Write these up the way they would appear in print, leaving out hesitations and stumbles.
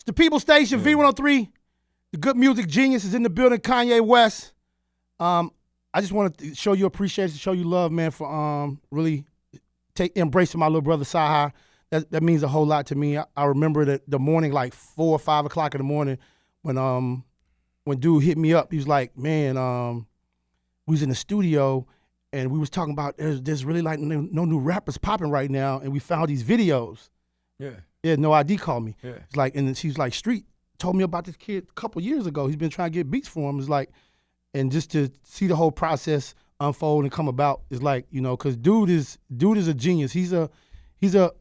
It's the People Station, V103. The Good Music Genius is in the building, Kanye West. I just want to show you appreciation, show you love, man, for really embracing my little brother, Cyhi. That means a whole lot to me. I remember the morning, like 4 or 5 o'clock in the morning, when dude hit me up. He was like, man, we was in the studio, and we was talking about there's really like no new rappers popping right now, and we found these videos. Yeah, No ID called me. Yeah. It's like, and she's like, Street told me about this kid a couple years ago. He's been trying to get beats for him. It's like, and just to see the whole process unfold and come about is like, you know, because dude is a genius. He's a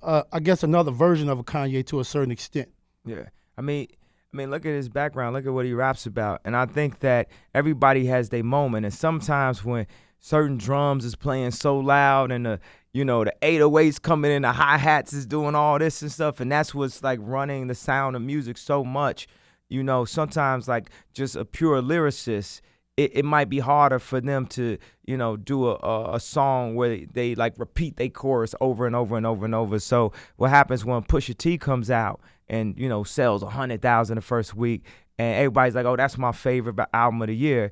I guess another version of a Kanye to a certain extent. Yeah, I mean, look at his background. Look at what he raps about, and I think that everybody has their moment. And sometimes when certain drums is playing so loud and the 808s coming in, the hi-hats is doing all this and stuff, and that's what's like running the sound of music so much. You know, sometimes like just a pure lyricist, it might be harder for them to, do a song where they like repeat their chorus over and over and over and over. So what happens when Pusha T comes out and, sells 100,000 the first week, and everybody's like, oh, that's my favorite album of the year.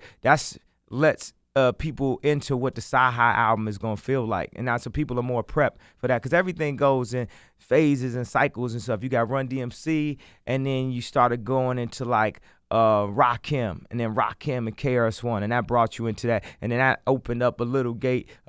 Lets people into what the Cyhi album is going to feel like. And now so people are more prepped for that because everything goes in phases and cycles and stuff. You got Run DMC, and then you started going into like Rakim, and then Rakim and KRS-One, and that brought you into that. And then that opened up a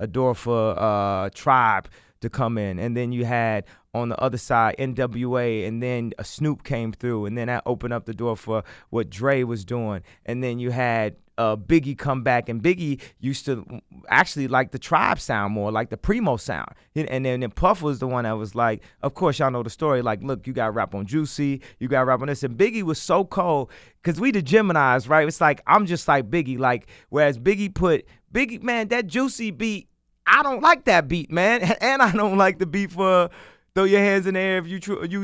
door for Tribe to come in. And then you had on the other side NWA, and then Snoop came through, and then that opened up the door for what Dre was doing. And then you had Biggie come back, and Biggie used to actually like the Tribe sound more, like the Primo sound. And then Puff was the one that was like, of course y'all know the story, like, look, you got to rap on Juicy, you got to rap on this. And Biggie was so cold, because we the Geminis, right? It's like, I'm just like Biggie, like, whereas Biggie, man, that Juicy beat, I don't like that beat, man. And I don't like the beat for Throw Your Hands in the Air If You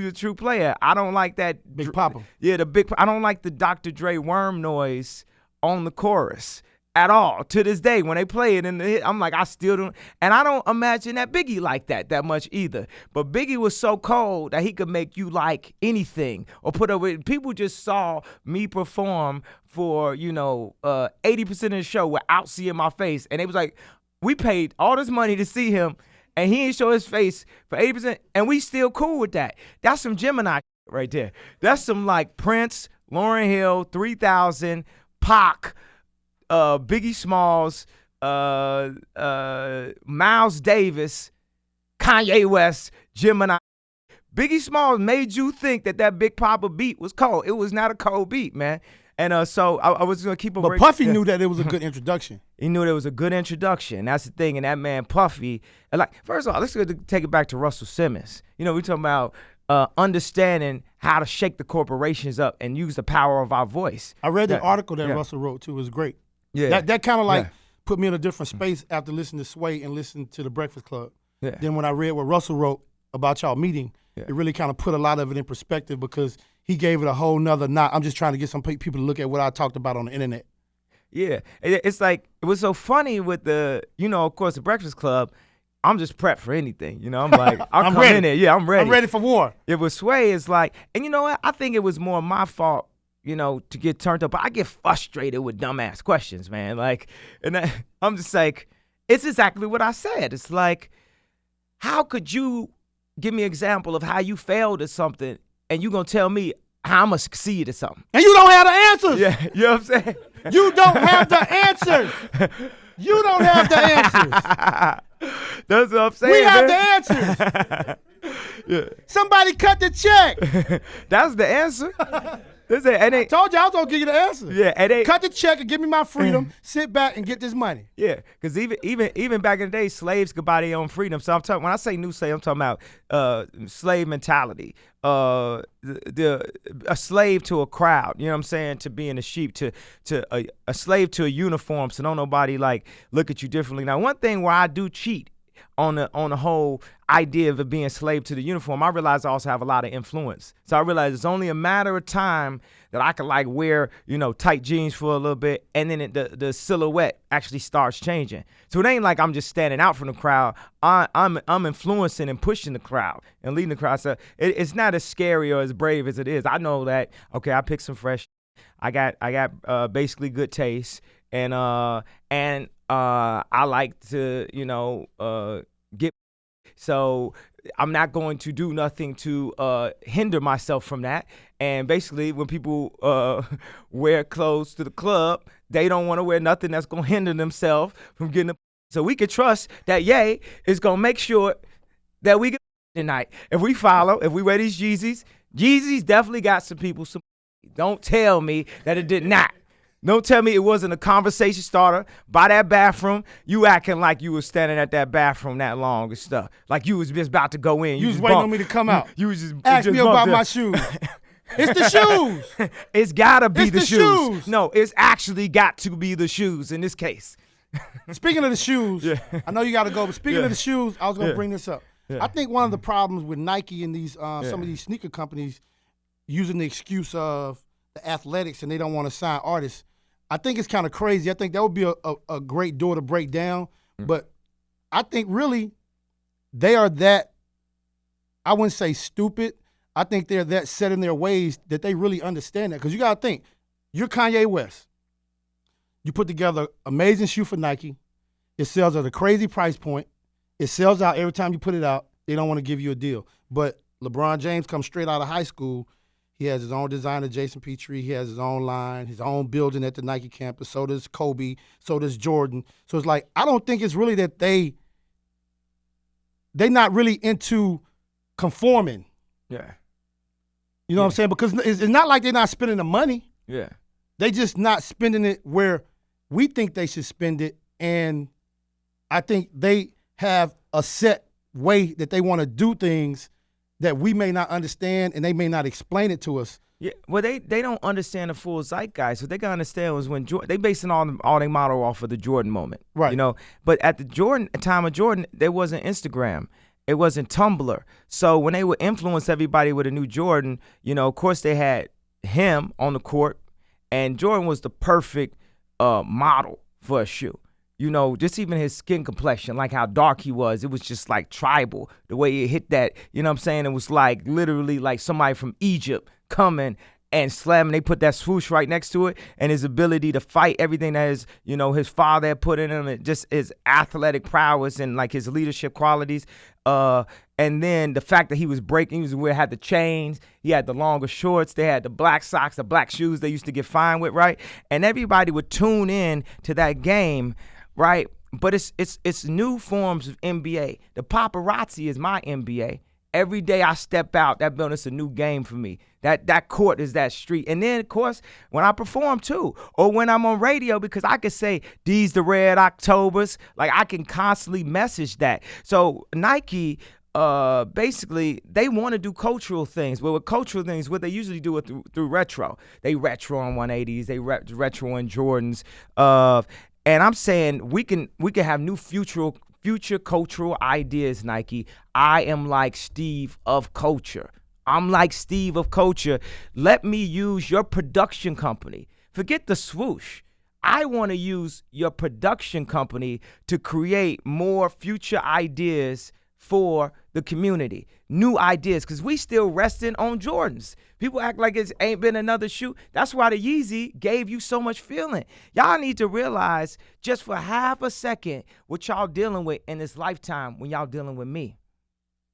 a True Player. I don't like that. Big Papa. Yeah, I don't like the Dr. Dre worm noise on the chorus at all. To this day, when they play it in the hit, I'm like, I still don't, and I don't imagine that Biggie liked that much either. But Biggie was so cold that he could make you like anything or put up with. People just saw me perform for 80% of the show without seeing my face, and they was like, we paid all this money to see him, and he ain't show his face for 80%, and we still cool with that. That's some Gemini right there. That's some like Prince, Lauryn Hill, 3000, Pac, Biggie Smalls, Miles Davis, Kanye West, Gemini. Biggie Smalls made you think that Big Papa beat was cold. It was not a cold beat, man. And so I was going to keep a But Puffy knew that it was a good introduction. He knew it was a good introduction. That's the thing. And that man, Puffy, like, first of all, let's take it back to Russell Simmons. We're talking about understanding how to shake the corporations up and use the power of our voice. I read the article that Russell wrote, too. It was great. Yeah. That kind of like put me in a different space after listening to Sway and listening to The Breakfast Club. Yeah. Then when I read what Russell wrote about y'all meeting, it really kind of put a lot of it in perspective because he gave it a whole nother knot. I'm just trying to get some people to look at what I talked about on the internet. Yeah. It's like, it was so funny with the, of course, The Breakfast Club. I'm just prepped for anything. I'm like, I'll come in there. Yeah, I'm ready. I'm ready for war. It was Sway. It's like, and you know what? I think it was more my fault, to get turned up. But I get frustrated with dumbass questions, man. Like, and I'm just like, it's exactly what I said. It's like, how could you give me an example of how you failed at something and you gonna tell me how I'm gonna succeed at something? And you don't have the answers. Yeah, you know what I'm saying? You don't have the answers. You don't have the answers. That's what I'm saying. We have the answers. Yeah. Somebody cut the check. That's the answer. I told you I was gonna give you the answer. Yeah, cut the check and give me my freedom. Sit back and get this money. Yeah, because even back in the day, slaves could buy their own freedom. So when I say new slave, I'm talking about slave mentality. A slave to a crowd. You know what I'm saying? To being a sheep, to a slave to a uniform. So don't nobody like look at you differently. Now, one thing where I do cheat on the whole idea of it being slave to the uniform, I realized I also have a lot of influence. So I realized it's only a matter of time that I can like wear, tight jeans for a little bit, and then the silhouette actually starts changing. So it ain't like I'm just standing out from the crowd. I'm influencing and pushing the crowd and leading the crowd. So it's not as scary or as brave as it is. I know that, okay, I picked some fresh. I got basically good taste, and I like to get. So I'm not going to do nothing to hinder myself from that. And basically, when people wear clothes to the club, they don't want to wear nothing that's gonna hinder themselves from getting. So we can trust that Ye is gonna make sure that we get tonight. If we wear these Yeezys definitely got some people some. Don't tell me that it did not. Don't tell me it wasn't a conversation starter by that bathroom. You acting like you was standing at that bathroom that long and stuff. Like you was just about to go in. You was waiting on me to come out. You was just ask me about my shoes. It's the shoes. It's gotta be the shoes. No, it's actually got to be the shoes in this case. Speaking of the shoes, I know you gotta go, but speaking of the shoes, I was gonna bring this up. I think one of the problems with Nike and these some of these sneaker companies using the excuse of the athletics and they don't want to sign artists, I think it's kind of crazy. I think that would be a great door to break down. But I think really they are that, I wouldn't say stupid. I think they're that set in their ways that they really understand that. Because you got to think, you're Kanye West. You put together amazing shoe for Nike. It sells at a crazy price point. It sells out every time you put it out. They don't want to give you a deal. But LeBron James comes straight out of high school. He has his own designer, Jason Petrie. He has his own line, his own building at the Nike campus. So does Kobe. So does Jordan. So it's like, I don't think it's really that they're not really into conforming. Yeah. You know what I'm saying? Because it's not like they're not spending the money. Yeah. They just not spending it where we think they should spend it. And I think they have a set way that they want to do things that we may not understand and they may not explain it to us. Yeah, well, they don't understand the full zeitgeist. What they gotta understand was when they basing all their model off of the Jordan moment, right? But at the time of Jordan, there wasn't Instagram, it wasn't Tumblr. So when they would influence everybody with a new Jordan, of course they had him on the court, and Jordan was the perfect model for a shoe. Just even his skin complexion, like how dark he was, it was just like tribal. The way he hit that, you know what I'm saying? It was like literally like somebody from Egypt coming and slamming. They put that swoosh right next to it, and his ability to fight everything that his father had put in him, and just his athletic prowess and like his leadership qualities. And then the fact that he was breaking, had the chains, he had the longer shorts, they had the black socks, the black shoes they used to get fined with, right? And everybody would tune in to that game. Right, but it's new forms of NBA. The paparazzi is my NBA. Every day I step out, that building is a new game for me. That court is that street. And then, of course, when I perform too, or when I'm on radio, because I can say, these the Red Octobers. Like, I can constantly message that. So Nike, basically, they want to do cultural things. But with cultural things, what they usually do it through retro. They retro on 180s. They retro on Jordans. And I'm saying we can have new future cultural ideas, Nike. I am like Steve of culture. I'm like Steve of culture. Let me use your production company. Forget the swoosh. I want to use your production company to create more future ideas for the community, new ideas, because we still resting on Jordans. People act like it ain't been another shoe. That's why the Yeezy gave you so much feeling. Y'all need to realize just for half a second what y'all dealing with in this lifetime when y'all dealing with me.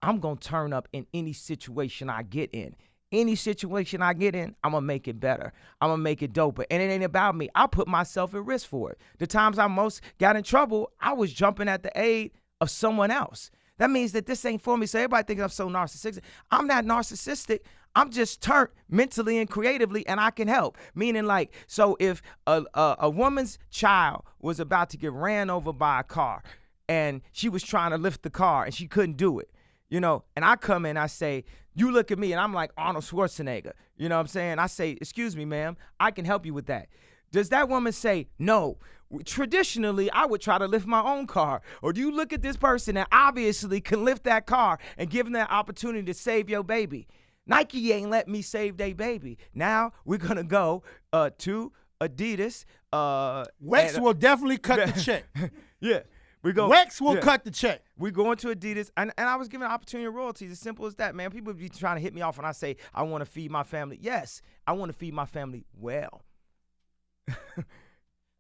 I'm going to turn up in any situation I get in. Any situation I get in, I'm going to make it better. I'm going to make it doper. And it ain't about me. I put myself at risk for it. The times I most got in trouble, I was jumping at the aid of someone else. That means that this ain't for me. So everybody thinks I'm so narcissistic. I'm not narcissistic. I'm just turned mentally and creatively, and I can help. Meaning, like, so if a woman's child was about to get ran over by a car, and she was trying to lift the car, and she couldn't do it, and I come in, I say, you look at me, and I'm like Arnold Schwarzenegger. You know what I'm saying? I say, excuse me, ma'am, I can help you with that. Does that woman say, no, traditionally I would try to lift my own car? Or do you look at this person that obviously can lift that car and give them that opportunity to save your baby? Nike ain't let me save their baby. Now we're going to go to Adidas. Wex will definitely cut the check. Yeah. Wex will cut the check. We going to Adidas, and I was given an opportunity of royalties. As simple as that, man. People be trying to hit me off when I say I want to feed my family. Yes, I want to feed my family well.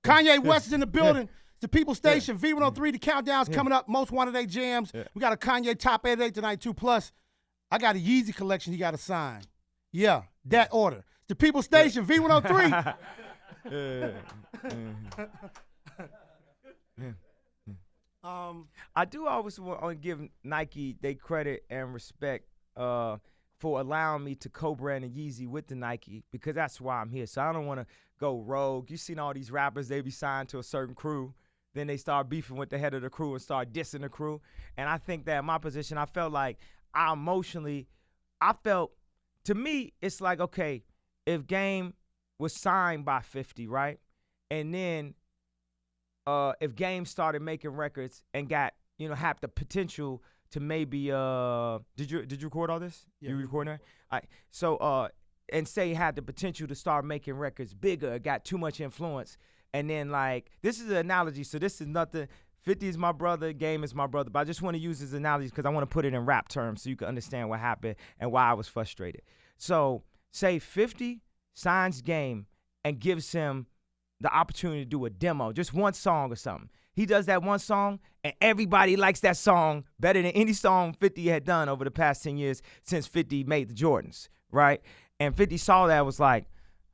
Kanye West is in the building. It's the People Station, V103. The countdown's coming up. Most Wanted Day jams. We got a Kanye Top 88 tonight, too. Plus, I got a Yeezy collection he got to sign. Yeah, that order. It's the People Station, V103. I do always want to give Nike they credit and respect for allowing me to co-brand a Yeezy with the Nike, because that's why I'm here. So I don't want to go rogue. You've seen all these rappers, they be signed to a certain crew, then they start beefing with the head of the crew and start dissing the crew. And I think that in my position, I felt like to me, it's like, okay, if Game was signed by 50, right? And then if Game started making records and got, have the potential to maybe did you record all this? Yeah. You recording that? All right. So and say he had the potential to start making records bigger, got too much influence, and then like this is an analogy, so this is nothing. 50 is my brother, Game is my brother, but I just want to use this analogy because I want to put it in rap terms so you can understand what happened and why I was frustrated. So say 50 signs Game and gives him the opportunity to do a demo, just one song or something. He does that one song, and everybody likes that song better than any song 50 had done over the past 10 years since 50 made the Jordans, right? And 50 saw that, was like,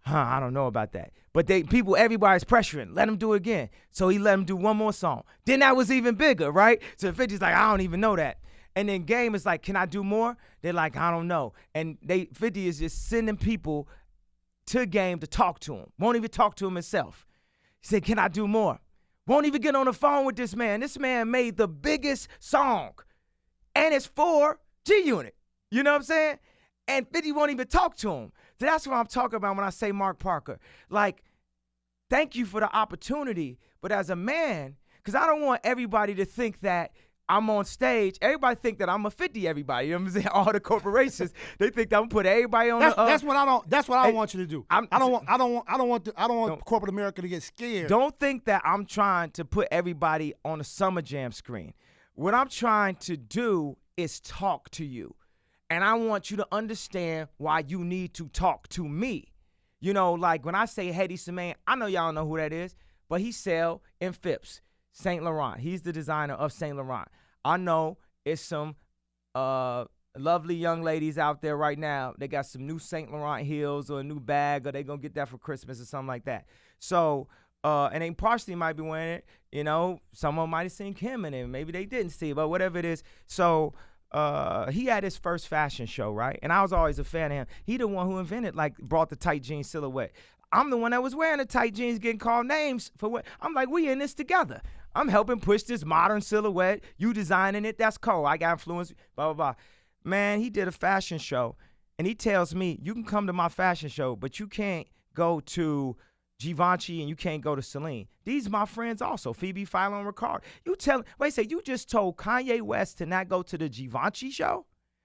I don't know about that. But everybody's pressuring, let him do it again. So he let him do one more song. Then that was even bigger, right? So 50's like, I don't even know that. And then Game is like, can I do more? They're like, I don't know. And 50 is just sending people to Game to talk to him. Won't even talk to him himself. He said, can I do more? Won't even get on the phone with this man. This man made the biggest song. And it's for G-Unit. You know what I'm saying? And 50 won't even talk to him. So that's what I'm talking about when I say Mark Parker. Like, thank you for the opportunity. But as a man, because I don't want everybody to think that I'm on stage. Everybody think that I'm a 50 everybody. You know what I'm saying? All the corporations, they think that I'm put everybody on that's what I want you to do. I don't want corporate America to get scared. Don't think that I'm trying to put everybody on a Summer Jam screen. What I'm trying to do is talk to you. And I want you to understand why you need to talk to me. Like when I say Hedy Semaine, I know y'all know who that is, but he sell in Phipps, Saint Laurent. He's the designer of Saint Laurent. I know it's some lovely young ladies out there right now. They got some new Saint Laurent heels or a new bag, or they gonna get that for Christmas or something like that. So, and they partially might be wearing it. Someone might have seen Kim in it. Maybe they didn't see it, but whatever it is. So, he had his first fashion show, right? And I was always a fan of him. He the one who brought the tight jean silhouette. I'm the one that was wearing the tight jeans, getting called names for what. I'm like, we in this together. I'm helping push this modern silhouette. You designing it, that's cool. I got influence, blah, blah, blah. Man, he did a fashion show, and he tells me, you can come to my fashion show, but you can't go to Givenchy and you can't go to Celine. These my friends also, Phoebe, Philo, and Ricard. You just told Kanye West to not go to the Givenchy show?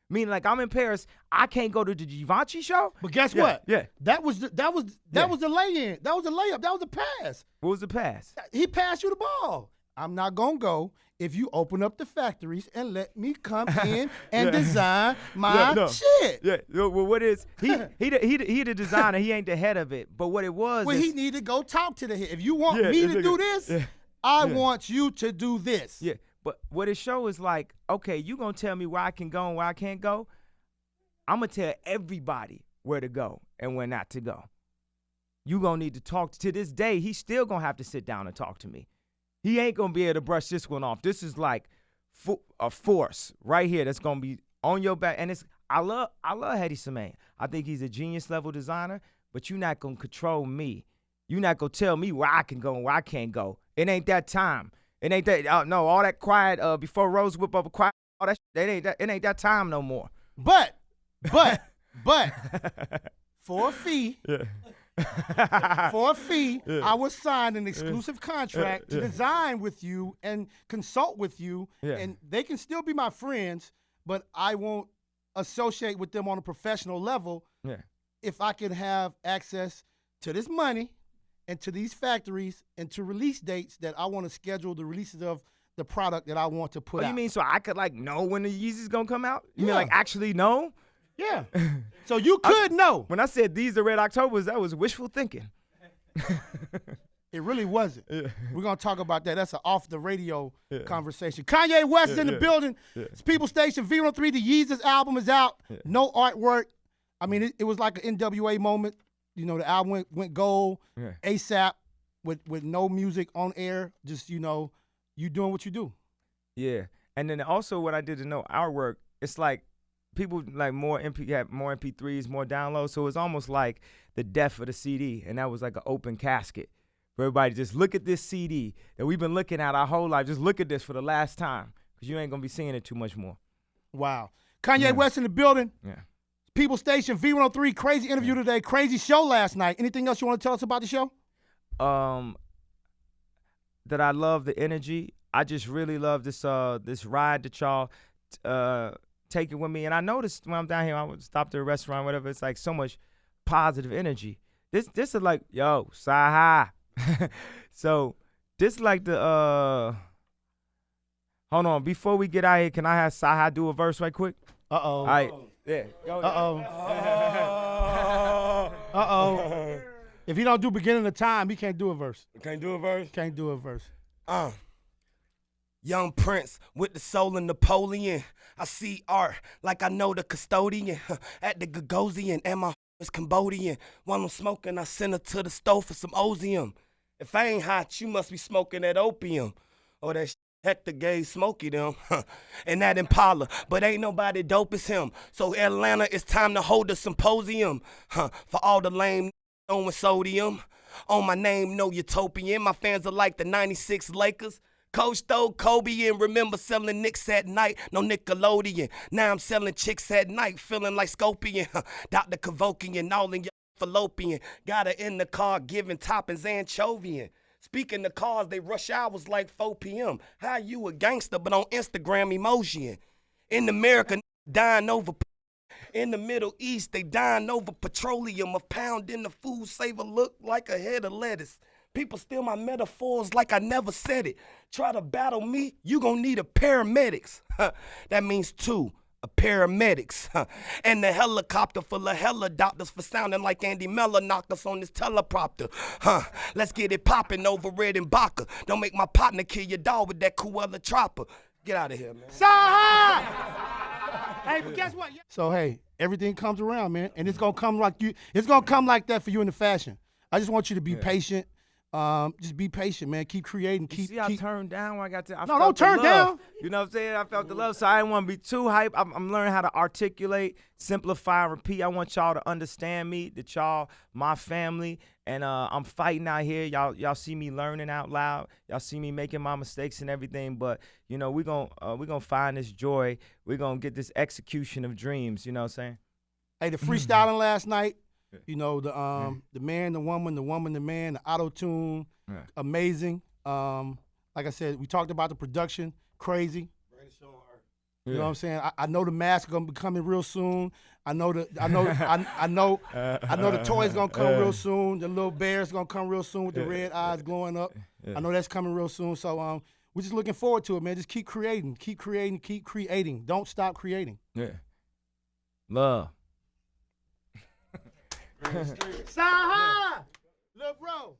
Meaning, like, I'm in Paris, I can't go to the Givenchy show? But guess what? Yeah. That was the lay-in. That was the layup. That was the pass. What was the pass? He passed you the ball. I'm not gonna go if you open up the factories and let me come in and design my shit. Yeah. Well, what is he the designer? He ain't the head of it. But what it was, he need to go talk to the head. If you want me to do this, I want you to do this. Yeah. But what it shows is like, okay, you gonna tell me where I can go and where I can't go? I'm gonna tell everybody where to go and where not to go. You gonna need to talk. To this day, he's still gonna have to sit down and talk to me. He ain't gonna be able to brush this one off. This is like a force right here that's gonna be on your back. And I love Hedy Semaine. I think he's a genius level designer, but you're not gonna control me. You're not gonna tell me where I can go and where I can't go. It ain't that time. It ain't that. No, all that quiet before Rose whip up a quiet. All that. It ain't that time no more. But for a fee, For a fee, I will sign an exclusive contract to design with you and consult with you, and they can still be my friends, but I won't associate with them on a professional level if I can have access to this money and to these factories and to release dates that I want to schedule the releases of the product that I want to put out. You mean so I could like know when the Yeezy's gonna come out? You mean like actually know? Yeah. So you could know. When I said these are Red Octobers, that was wishful thinking. It really wasn't. We're going to talk about that. That's an off the radio conversation. Kanye West is in the building. It's People Station V103. The Yeezus album is out. No artwork. I mean, it was like an NWA moment. You know, the album went gold ASAP with no music on air. Just, you know, you doing what you do. Yeah. And then also what I did to know our work, it's like people like have more MP3s, more downloads. So it's almost like the death of the CD. And that was like an open casket. For everybody, just look at this CD that we've been looking at our whole life. Just look at this for the last time, because you ain't going to be seeing it too much more. Wow. Kanye West in the building. Yeah. People Station, V103, crazy interview today, crazy show last night. Anything else you want to tell us about the show? That I love the energy. I just really love this this ride that y'all taking with me. And I noticed when I'm down here, I would stop at a restaurant, whatever, it's like so much positive energy. This is like, yo, Cyhi. So this like the hold on, before we get out here, can I have Cyhi do a verse right quick? All right. Yeah. If he don't do beginning of time, he can't do a verse. Can't do a verse? Can't do a verse. Young Prince with the soul of Napoleon. I see art like I know the custodian at the Gagosian, and my is Cambodian. While I'm smoking, I send her to the stove for some ozium. If I ain't hot, you must be smoking that opium. Or that Hector gave Smokey them. And that Impala. But ain't nobody dope as him. So Atlanta, it's time to hold a symposium. For all the lame throwing sodium. On my name, no utopian. My fans are like the 96 Lakers. Coach stole Kobe and remember selling Knicks at night, no Nickelodeon. Now I'm selling chicks at night, feeling like Scorpion. Dr. Kevokian, all in your fallopian. Got her in the car, giving toppings anchovian. Speaking of cars, they rush hours like 4 p.m. How you a gangster, but on Instagram emojiing? In America, dying over. In the Middle East, they dying over petroleum. A pound in the food saver look like a head of lettuce. People steal my metaphors like I never said it. Try to battle me, you gon' need a paramedics. That means 2, a paramedics. And the helicopter full of hella doctors for sounding like Andy Mellor knocked us on this teleprompter. Let's get it poppin' over Red and Baca. Don't make my partner kill your dog with that Cruella chopper. Get out of here, man. Cyhi! Hey, but guess what? So hey, everything comes around, man, and it's gonna come like you. It's gonna come like that for you in the fashion. I just want you to be patient. Just be patient, man. Keep creating. See, I turned down when I got to. No, don't turn down. You know what I'm saying? I felt the love, so I didn't want to be too hype. I'm learning how to articulate, simplify, and repeat. I want y'all to understand me, that y'all my family, and I'm fighting out here. Y'all see me learning out loud. Y'all see me making my mistakes and everything. But you know, we're gonna find this joy. We're gonna get this execution of dreams. You know what I'm saying? Hey, the freestyling last night. You know, the man, the woman, the man, the auto-tune, amazing. Like I said, we talked about the production, crazy. You know what I'm saying? I know the mask gonna be coming real soon. I know the toy's gonna come real soon. The little bear's gonna come real soon with the red eyes glowing up. I know that's coming real soon. So we're just looking forward to it, man. Just keep creating. Don't stop creating. Yeah. Love. Cyhi! Little bro.